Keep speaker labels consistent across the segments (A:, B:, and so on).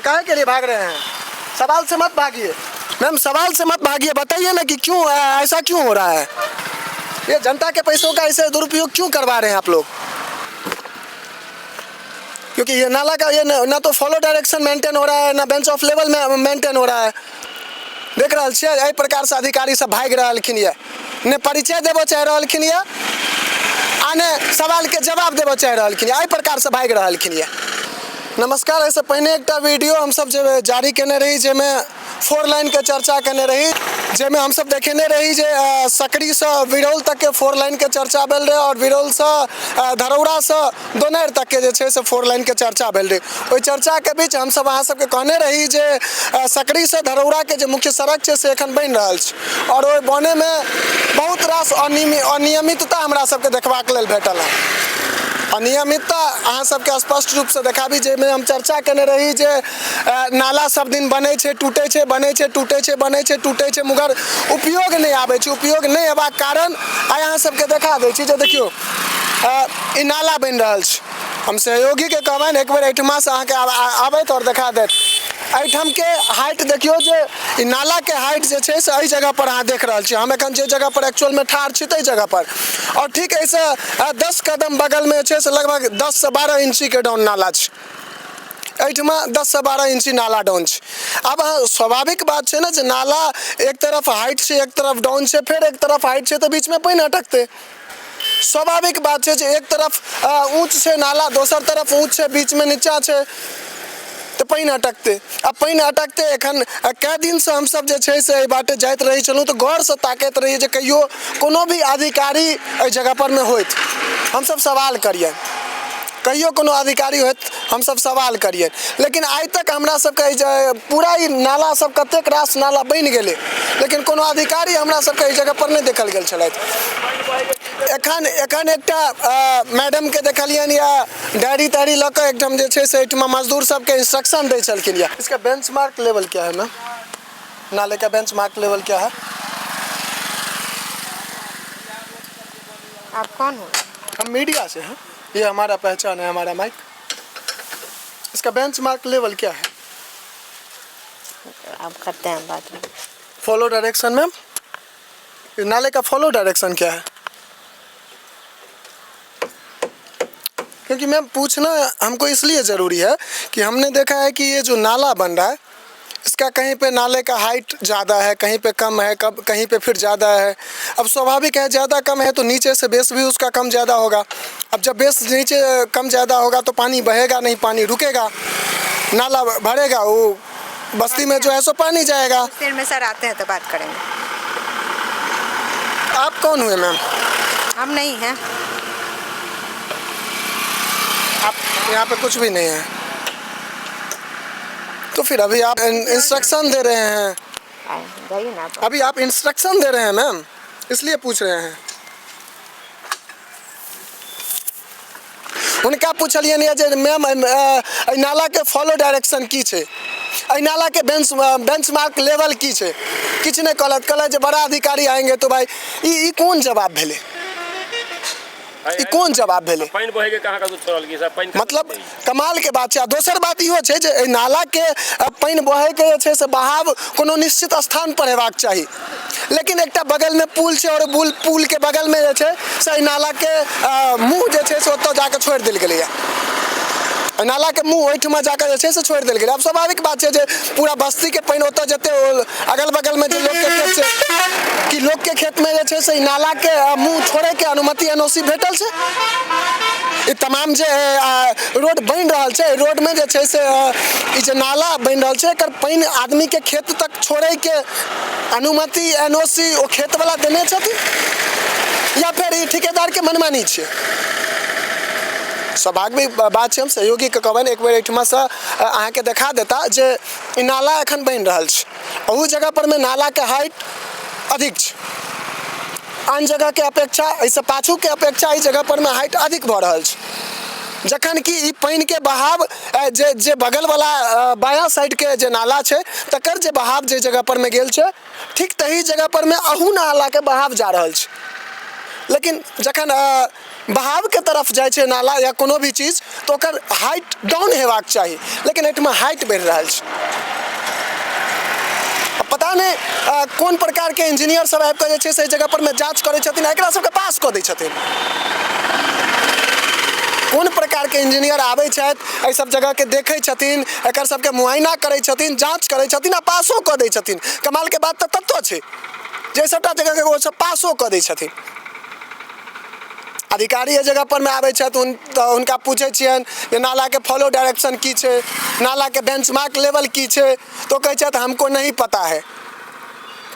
A: काहे के लिए भाग रहे हैं? सवाल से मत भागिए मैम, सवाल से मत भागिए, बताइए ना कि क्यों ऐसा क्यों हो रहा है? ये जनता के पैसों का ऐसे दुरुपयोग क्यों करवा रहे हैं आप लोग? क्योंकि ये नाला का ये ना तो फॉलो डायरेक्शन मेंटेन हो रहा है, ना बेंच ऑफ लेवल में मेंटेन हो रहा है। देख रहा छे एहि प्रकार से अधिकारी सब भाग रहलखिन ये, ने परिचय देबो चाह रहलखिन ये, आने सवाल के जवाब देबो चाह रहलखिन ये, एहि प्रकार से भाग रहलखिन ये। नमस्कार, ऐसे पहले एक वीडियो हम सब जो जारी करने रही जेमे 4 लाइन के चर्चा करने रही, जेमे हम सब देखने रही जे सकरी से विरौल तक के 4 लाइन के चर्चा भेल रहे और विरौल से धरौरा से दोनर तक के जे 4 लाइन के चर्चा भेल रहे। ओहि चर्चा के बीच हम सब अहाँ सबके कहने रही जे सकरी से धरौरा के जो मुख्य सड़क है से एखन बन रहा है और ओहि बने में बहुत रास अनियमितता हमरा सबके देखबाक लेल भेटल है। अनियमितता अहाँ सबके स्पष्ट रूप से देखाबी, जेमे हम चर्चा करने रही जे नाला सब दिन बने छे टूटे छे, बने छे टूटे छे, बने छे टूटे छे, मगर उपयोग नहीं आवे छे। उपयोग नहीं हेबाक कारण आइ अहाँ सबके देखा दै छी जे देखियो ई नाला बन रहल छै। हम सहयोगी के कहबनि एक बेर एहिठमा से अहाँके आबैत और देखा देत। एहिठाम के हाइट देखियो जे ई नाला के हाइट जे छै से एहि जगह पर अहाँ देख रहल छी। हम एखन जे जगह पर एक्चुअल में ठाढ़ छी ताहि जगह पर, और ठीक ऐसे 10 कदम बगल में छै से लगभग 10 से 12 इंची के डाउन नाला छै। एहिठमा 10 से 12 इंची नाला डाउन छै। अब स्वाभाविक बात छै ना जे नाला एक तरफ हाइट छै, एक तरफ डाउन छै, फिर एक तरफ हाइट छै, तो बीच में पानि अटकते। स्वाभाविक बात है एक तरफ ऊंच है नाला, दोसर तरफ ऊंच है, बीच में नीचा है, तो पानी अटकते। अब पानी अटकते एखन कई दिन से हम सब जे छै से बाटे जाइत रही चलूँ तो गौर से ताकैत रही जे कहियो कोनो भी अधिकारी एहि जगह पर में होइत हम सब सवाल करिए, कहियो कोनो अधिकारी होत हम सब सवाल करिए। लेकिन आज तक हमरा सबके पूरा ही नाला सब कतेक रास नाला बन गेले, लेकिन कोनो अधिकारी हमरा सबके एहि जगह पर नहीं देखल गेल छलथि। एखन एकटा मैडम के देखलियन या डायरी तायरी लऽ कऽ एकदम जे छै से एहिठमा मजदूर सबके इंस्ट्रक्शन दै छलखिन या। इसका बेंचमार्क लेवल क्या है मैम? नाले का बेंचमार्क लेवल क्या है?
B: आप कौन हो?
A: हम मीडिया से हैं, ये हमारा पहचान है, हमारा माइक। इसका बेंचमार्क लेवल क्या है?
B: आप करते हैं बात में।
A: फॉलो डायरेक्शन मैम, नाले का फॉलो डायरेक्शन क्या है? क्योंकि मैम पूछना हमको इसलिए ज़रूरी है कि हमने देखा है कि ये जो नाला बन रहा है इसका कहीं पे नाले का हाइट ज़्यादा है, कहीं पे कम है, कहीं पे फिर ज़्यादा है। अब स्वाभाविक है ज़्यादा कम है तो नीचे से बेस भी उसका कम ज़्यादा होगा। अब जब बेस नीचे कम ज़्यादा होगा तो पानी बहेगा नहीं, पानी रुकेगा, नाला भरेगा, वो बस्ती में जो है सो पानी जाएगा।
B: फिर में सर आते हैं तो बात करेंगे।
A: आप कौन हुए मैम?
B: हम नहीं हैं।
A: आप यहाँ पे कुछ भी नहीं है तो फिर अभी आप इंस्ट्रक्शन दे रहे हैं?
B: जाइए ना।
A: अभी आप इंस्ट्रक्शन दे रहे हैं मैम, इसलिए पूछ रहे हैं। उनका पूछलिए जे मैम नाला के फॉलो डायरेक्शन की छे, नाला के बेंचमार्क लेवल की छे, किछ नहीं कहलत जे बड़ा अधिकारी आएंगे तो भाई ई कौन जवाब भेले? ई कौन जवाब भेले?
C: पानी बहे के कहां का दूध छोड़ल की सब पानी
A: मतलब कमाल के बात है। दोसर बात इहो छै जे नाला के पानी बहे के जे छै से बहाव कोनो निश्चित स्थान पर हेबाक चाही, लेकिन एकटा बगल में पुल छै और पुल के बगल में जे छै से नाला के मुंह जे छै से ओतऽ जाके छोड़ देल गेलै है। नाला के मुंह ओहिठमा जाकर जे छै से छोड़ देल गेलै। अब स्वाभाविक बात छै जे पूरा बस्ती के पानी ओतऽ जेते, अगल बगल में जे लोग के खेत छै कि लोग के खेत में जे छै से नाला के मुंह छोड़े के अनुमति एनओसी भेटल छै। ई तमाम जे रोड बन रहल छै, रोड में जे छै से ई जे नाला बन रहल छै एकर पानी आदमी के खेत तक छोड़े के अनुमति एनओसी ओ खेत वाला देने छथिन या फिर ई ठेकेदार के मनमानी छै? स्वाभाविक बात है। हम सहयोगी के कहबनि एक बेर एहिठमा से अहाँ के देखा देता जे ई नाला एखन बन रहल छै, ओहू जगह पर में नाला के हाइट अधिक छै, आन जगह के अपेक्षा ऐसे पाछू के अपेक्षा ई जगह पर में हाइट अधिक भऽ रहल छै। जखन कि ई पानी के बहाव जे बगल वाला बायां साइड के जे नाला छै तकर जे बहाव जे जगह पर में गेल छै ठीक तही जगह पर में अहू नाला के बहाव जा रहल छै। लेकिन जखन बहाव के तरफ जाए छे नाला या कोनो भी चीज तो ओकर हाइट डाउन हेबाक चाही, लेकिन एहिठमा हाइट बढ़ि रहल छै। पता नहीं कोन प्रकार के इंजीनियर सब आबि कऽ जे छै से जगह पर में जांच करै छथिन, एकरा सबके पास कऽ दै छथिन। कोन प्रकार के इंजीनियर आबै छथि, एहि सब जगह के देखै छथिन, एकर सबके मुआयना करै छथिन, जांच करै छथिन आ पासो कऽ दै छथिन। कमाल के बात तऽ तत्तो छै जे सबटा जगह के ओ सब पासो कऽ दै छथिन। अधिकारी जगह पर में आबै छथि तऽ हुनका पूछै छियनि जे नाला के फॉलो डायरेक्शन की छै, नाला के बेंचमार्क लेवल की छै, तो कहै छथि हमको नहीं पता है।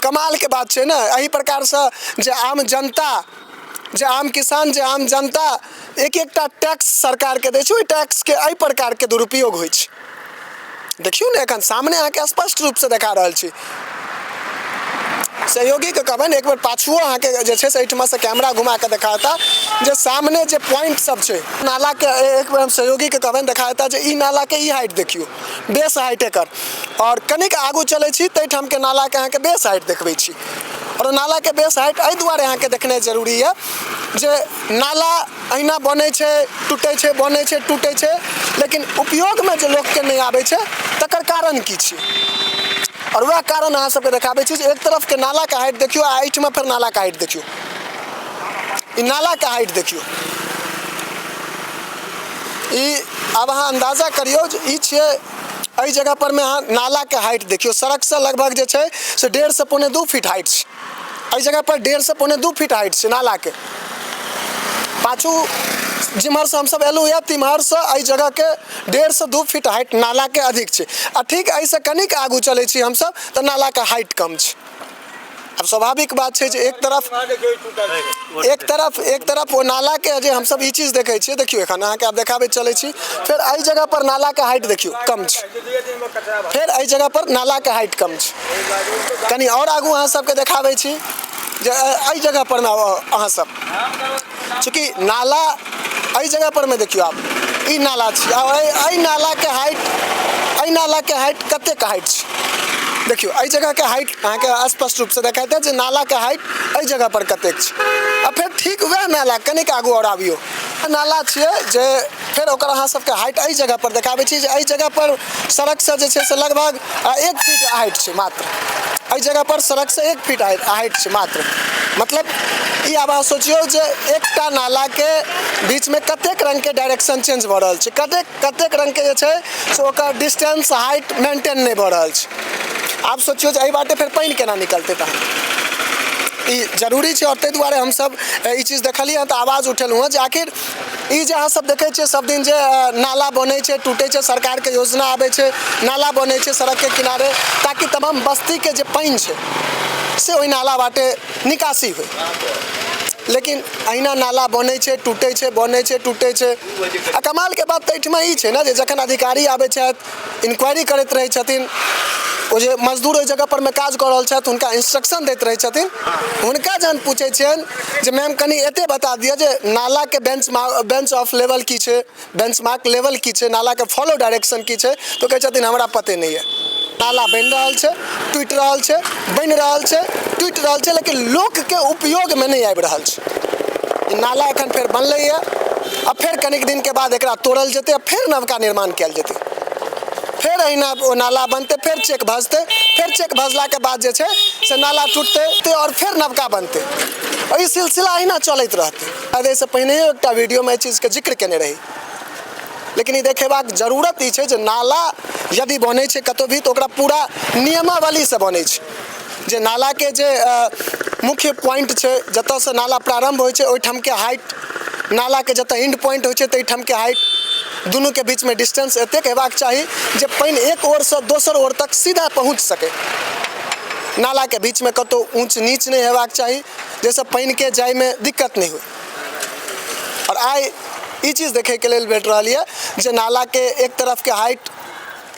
A: कमाल के बात छै ना। एही प्रकार से जे आम जनता, जे आम किसान, जे आम जनता एक एकटा टैक्स सरकार के दै छै, ओहि टैक्स के एहि प्रकार के दुरुपयोग होइ छै। देखियौ ने एखन सामने अहाँके स्पष्ट रूप से देखा रहल छी। सहयोगी के कहबनि एक बेर पाछुओ अहाँके जे छै से एहिठमा से कैमरा घुमा के देखाता जे सामने जे पॉइंट सब छै नाला के। एक बेर हम सहयोगी के कहबनि देखाता जे ई नाला के ई हाइट देखियो, बेस हाइट एकर, और कनिक आगू चलै छी तैठाम के नाला के अहाँके बेस हाइट देखबै छी। और नाला के बेस हाइट एहि दुआरे अहाँके देखनाइ जरूरी है जे नाला अहिना बनै छै, टूटै छै, बनै छै, टूटै छै, लेकिन उपयोग में जे लोक के नहीं आबै छै तकर कारण की छै। और वह कारण अहाँ सबके देखाबै छी जे एक तरफ के नाला के हाइट देखियो आ एहिठमा फेर नाला के हाइट देखियो। ई नाला के हाइट देखियो, ई अब अहाँ अंदाजा करियो जे ई छै एहि जगह पर में अहाँ नाला के हाइट देखियो। सड़क से लगभग जे छै से 1.5 से पौने 2 फीट हाइट छै। एहि जगह पर 1.5 से पौने 2 फीट हाइट छै नाला के। पाछू जिम्हर से हमसब एलहुँ या तिम्हर से एहि जगह के 1.5 से 2 फीट हाइट नाला के अधिक छै। आ ठीक एहि से कनिक आगू चलै छी हमसब तऽ नाला के हाइट कम छै। अब स्वाभाविक बात छै जे एक तरफ वो नाला के जे हमसब ई चीज देखै छियै, देखियो एखन अहाँके आब देखाबै चलै छी, फेर एहि जगह पर नाला के हाइट देखियो कम छै, फेर एहि जगह पर नाला के हाइट कम छै। कनी और आगू अहाँ सबके देखाबै छी जे एहि जगह पर में अहाँ सब चूँकि नाला एहि जगह पर में देखियो, आप ई नाला छै और एहि नाला के हाइट कतेक हाइट छै देखियो। एहि जगह के हाइट अहाँके स्पष्ट रूप से देखाते जे नाला के हाइट एहि जगह पर कतेक छै। आ फिर ठीक वह नाला कनिक आगू और आबियो, नाला छियै जे फिर ओकर अहाँ सबके हाइट एहि जगह पर देखाबै छी जे एहि जगह पर सड़क से जे छै से लगभग 1 फीट हाइट छै मात्र। एहि जगह पर सड़क से 1 फीट हाइट छै मात्र। मतलब ई आब अहाँ सोचियो जे एकटा नाला के बीच में कतेक रंग के डायरेक्शन चेंज भऽ रहल छै, कतेक रंग के जे छै से ओकर डिस्टेंस हाइट मेंटेन नहीं भऽ रहल छै। आप सोचियो जे एहि बाटे फिर पानि केना निकलतै तहन। ई जरूरी छै और ताहि दुआरे हमसब ई चीज देखलियै तऽ आवाज उठेलहुँ हँ जे आखिर ई जे अहाँ सब देखै छियै सब दिन जे नाला बनै छै, टूटै छै, सरकार के योजना आबै छै, नाला बनै छै सड़क के किनारे ताकि तमाम बस्ती के जे पानि छै से ओहि नाला बाटे निकासी होइ। लेकिन अहिना नाला बनै छै, टूटै छै, बनै छै, टूटै छै। आ कमाल के बात तऽ एहिठमा ई छै ने जे जखन अधिकारी आबै छथि, इंक्वायरी करैत रहै छथिन, ओ जे मजदूर ओहि जगह पर में काज कऽ रहल छथि हुनका इंस्ट्रक्शन दैत रहै छथिन, हुनका जहन पूछै छियनि जे मैम कनी एते बता दिअ जे नाला के बेंच ऑफ लेवल की छै, बेंचमार्क लेवल की छै, नाला के फॉलो डायरेक्शन की छै, तो कहै छथिन हमरा पते नहीं है। नाला बनि रहल छै, टूटि रहल छै, बनि रहल छै, टूटि रहल छै, लेकिन लोक के उपयोग में नहीं आबि रहल छै। नाला एखन फेर बनलैए आ फेर कनिक दिन के बाद एकरा तोड़ल जेतै आ फेर नवका निर्माण कयल जेतै। फेर अहिना ओ नाला बनतै, फेर चेक भजतै, फेर चेक भजला के बाद जे छै से नाला टूटतै और फेर नवका बनतै। ई सिलसिला अहिना चलैत रहतै। एहिसँ पहिने एकटा वीडियो में एहि चीज के जिक्र केने रही, लेकिन ई देखेबाक जरूरत ई छै जे नाला यदि बनै छै कतौ भी तो ओकरा पूरा नियमावली से बनै छै। जे नाला के जे मुख्य पॉइंट छै, जतऽ से नाला प्रारंभ होइ छै ओहिठाम के हाइट, नाला के जतऽ एंड पॉइंट होइ छै ताहिठाम के हाइट, दुनू के बीच में डिस्टेंस एतेक हेबाक चाही जे पानि एक ओर से दोसर ओर तक सीधा पहुँच सके। नाला के बीच में कतौ ऊंच नीच नहीं हेबाक चाही जाहिसँ पानि के जाय में दिक्कत नहीं हो। और आइ ई चीज देखे के लेल भेट रहल है जे नाला के एक तरफ के हाइट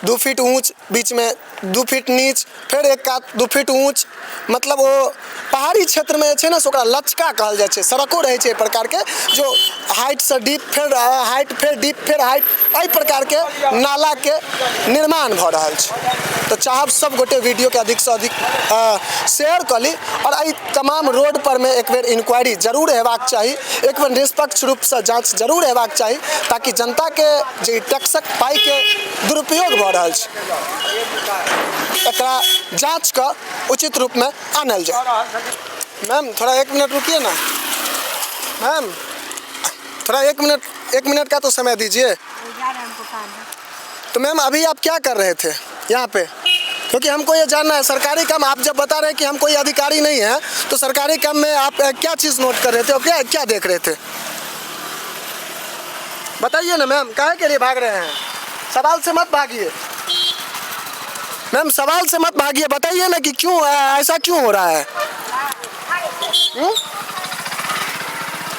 A: 2 फीट ऊंच, बीच में 2 फीट नीच, फिर एक कात 2 फीट ऊंच, मतलब वो पहाड़ी क्षेत्र में छै ना से ओकरा लचका कहल जाइ छै। सड़को रहै छै एहि प्रकार के जो हाइट से डीप, फिर हाइट, फिर डीप, फिर हाइट, एहि प्रकार के नाला के निर्माण भऽ रहल छै। तो चाहब सब गोटे वीडियो के अधिक से अधिक शेयर कर ली और एहि तमाम रोड पर में एक बेर इंक्वायरी जरूर हेबाक चाही, एक बेर निष्पक्ष रूप से जांच जरूर हेबाक चाही, ताकि जनता के जे टैक्सक पाई के दुरुपयोग भऽ रहल छै एकरा जांच का उचित रूप में आनल जाए। मैम थोड़ा 1 मिनट रुकिए ना। मैम थोड़ा 1 मिनट का तो समय दीजिए। तो मैम अभी आप क्या कर रहे थे यहाँ पे? क्योंकि हमको ये जानना है, सरकारी काम आप जब बता रहे हैं कि हम कोई अधिकारी नहीं है, तो सरकारी काम में आप क्या चीज़ नोट कर रहे थे और क्या देख रहे थे? बताइए ना मैम, काहे के लिए भाग रहे हैं? सवाल से मत भागिए मैम, सवाल से मत भागिए, बताइए ना कि क्यों ऐसा क्यों हो रहा है?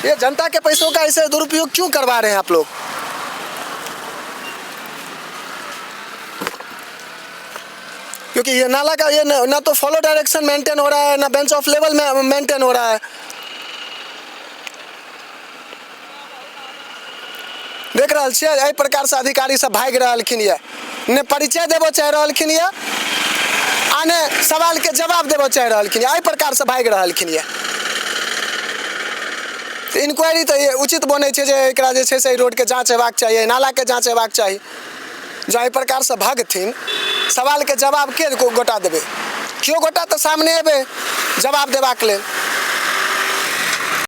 A: ये जनता के पैसों का ऐसे दुरुपयोग क्यों करवा रहे हैं आप लोग? क्योंकि ये नाला का ये ना तो फॉलो डायरेक्शन मेंटेन हो रहा है, ना बेंच ऑफ लेवल में मेंटेन हो रहा है। देख रहल छियै एहि प्रकार से अधिकारी सब भाग रहलखिन ये, ने परिचय देबो चाह रहलखिन ये, आने सवाल के जवाब देबो चाह रहलखिन ये, एहि प्रकार से भाग रहलखिन ये। इंक्वायरी तो ये उचित बने छै जे एकरा जे छै से रोड के जांच हेबाक चाहिए, नाला के जांच हेबाक चाही। जो एहि प्रकार से भागथिन, सवाल के जवाब के गोटा देबे? क्यों गोटा तो सामने एबे जवाब देबाक लेल।